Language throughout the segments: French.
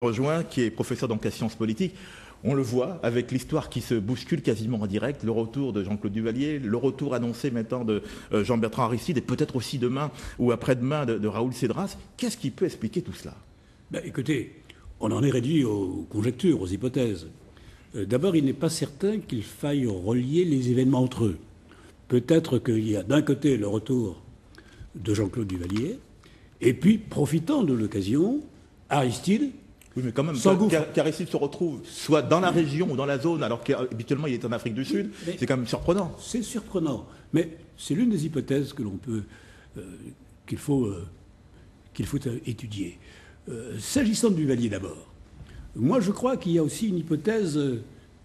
Rejoint, qui est professeur donc à sciences politiques. On le voit avec l'histoire qui se bouscule quasiment en direct, le retour de Jean-Claude Duvalier, le retour annoncé maintenant de Jean-Bertrand Aristide et peut-être aussi demain ou après-demain de Raoul Cédras. Qu'est-ce qui peut expliquer tout cela? Écoutez, on en est réduit aux conjectures, aux hypothèses. D'abord, il n'est pas certain qu'il faille relier les événements entre eux. Peut-être qu'il y a d'un côté le retour de Jean-Claude Duvalier, et puis, profitant de l'occasion, Aristide. Oui, mais quand même, qu'Aristide se retrouve soit dans la région ou dans la zone, alors qu'habituellement il est en Afrique du Sud, c'est quand même surprenant. C'est surprenant, mais c'est l'une des hypothèses que l'on peut, qu'il faut étudier. S'agissant de Duvalier d'abord, moi je crois qu'il y a aussi une hypothèse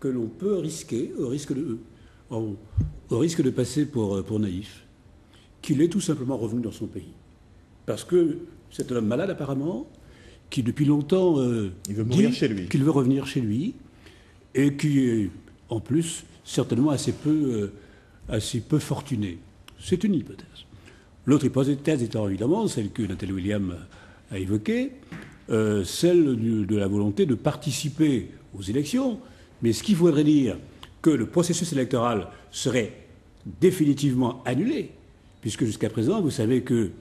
que l'on peut risquer, au risque de passer pour naïf, qu'il est tout simplement revenu dans son pays. Parce que c'est un homme malade apparemment, qui depuis longtemps il veut mourir chez lui, qu'il veut revenir chez lui, et qui est en plus certainement assez peu fortuné. C'est une hypothèse. L'autre hypothèse étant évidemment celle que Nathalie William a évoquée, celle de la volonté de participer aux élections, mais ce qui voudrait dire que le processus électoral serait définitivement annulé, puisque jusqu'à présent, vous savez que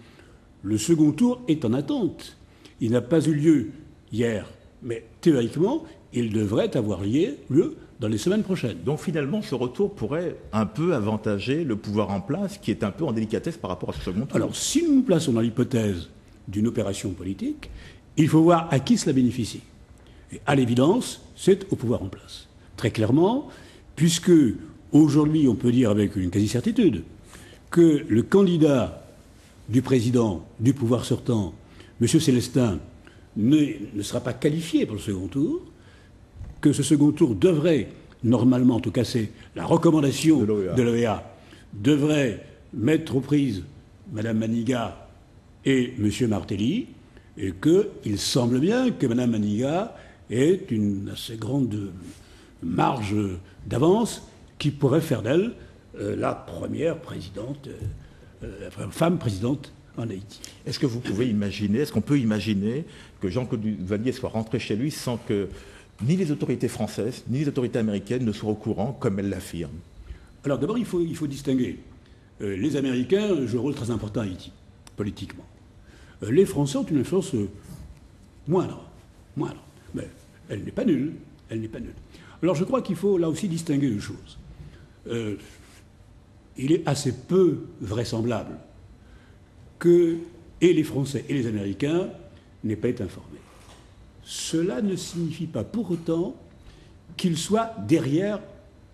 le second tour est en attente. Il n'a pas eu lieu hier, mais théoriquement, il devrait avoir lieu dans les semaines prochaines. Donc finalement, ce retour pourrait un peu avantager le pouvoir en place, qui est un peu en délicatesse par rapport à ce second tour. Alors, si nous nous plaçons dans l'hypothèse d'une opération politique, il faut voir à qui cela bénéficie. Et à l'évidence, c'est au pouvoir en place. Très clairement, puisque aujourd'hui, on peut dire avec une quasi-certitude que le candidat du président du pouvoir sortant, M. Célestin, ne sera pas qualifié pour le second tour, que ce second tour devrait, normalement, en tout cas c'est la recommandation de l'OEA, devrait mettre aux prises Mme Manigat et M. Martelly, et qu'il semble bien que Mme Manigat ait une assez grande marge d'avance qui pourrait faire d'elle la première présidente, femme présidente en Haïti. Est-ce que vous pouvez imaginer, est-ce qu'on peut imaginer que Jean-Claude Duvalier soit rentré chez lui sans que ni les autorités françaises, ni les autorités américaines ne soient au courant, comme elles l'affirment? Alors d'abord, il faut distinguer. Les Américains jouent un rôle très important à Haïti, politiquement. Les Français ont une influence moindre. Mais elle n'est pas nulle. Alors je crois qu'il faut là aussi distinguer deux choses. Il est assez peu vraisemblable que et les Français et les Américains n'aient pas été informés. Cela ne signifie pas pour autant qu'ils soient derrière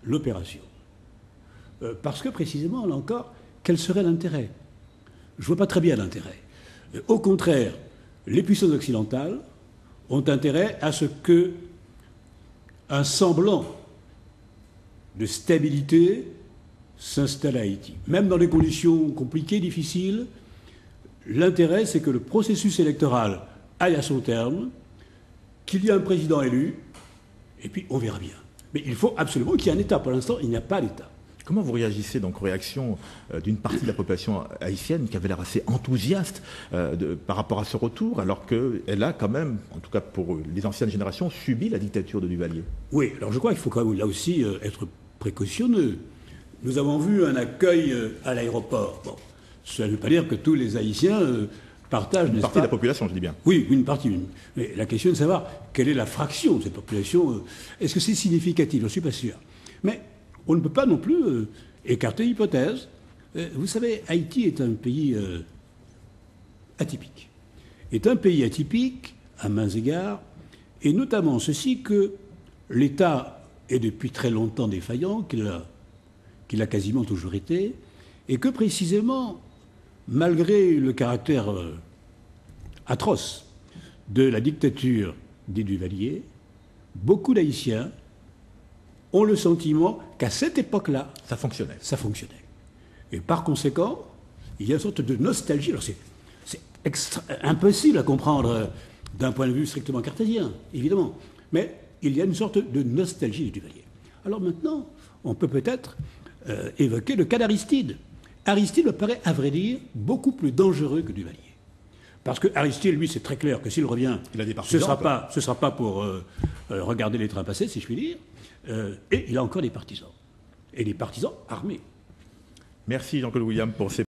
l'opération. Parce que précisément, là encore, quel serait l'intérêt? Je ne vois pas très bien l'intérêt. Au contraire, les puissances occidentales ont intérêt à ce qu'un semblant de stabilité s'installe à Haïti. Même dans des conditions compliquées, difficiles, l'intérêt, c'est que le processus électoral aille à son terme, qu'il y ait un président élu, et puis on verra bien. Mais il faut absolument qu'il y ait un État. Pour l'instant, il n'y a pas d'État. Comment vous réagissez donc aux réactions d'une partie de la population haïtienne qui avait l'air assez enthousiaste par rapport à ce retour, alors qu'elle a quand même, en tout cas pour les anciennes générations, subi la dictature de Duvalier? Oui, alors je crois qu'il faut quand même là aussi être précautionneux. Nous avons vu un accueil à l'aéroport. Bon, ça ne veut pas dire que tous les Haïtiens partagent, n'est-ce pas ? Une partie de la population, je dis bien. Oui, une partie. Mais la question est de savoir quelle est la fraction de cette population. Est-ce que c'est significatif? Je ne suis pas sûr. Mais on ne peut pas non plus écarter l'hypothèse. Vous savez, Haïti est un pays atypique. Est un pays atypique à mains égards, et notamment ceci que l'État est depuis très longtemps défaillant, qu'il a quasiment toujours été, et que précisément, malgré le caractère atroce de la dictature des Duvalier, beaucoup d'Haïtiens ont le sentiment qu'à cette époque-là, ça fonctionnait. Et par conséquent, il y a une sorte de nostalgie. Alors c'est impossible à comprendre d'un point de vue strictement cartésien, évidemment. Mais il y a une sorte de nostalgie du Duvalier. Alors maintenant, on peut peut-être évoquer le cas d'Aristide. Aristide me paraît, à vrai dire, beaucoup plus dangereux que Duvalier. Parce que Aristide, lui, c'est très clair que s'il revient, il a des ce ne partisans, sera pas pour regarder les trains passer, si je puis dire. Et il a encore des partisans. Et des partisans armés. Merci Jean-Claude William pour ces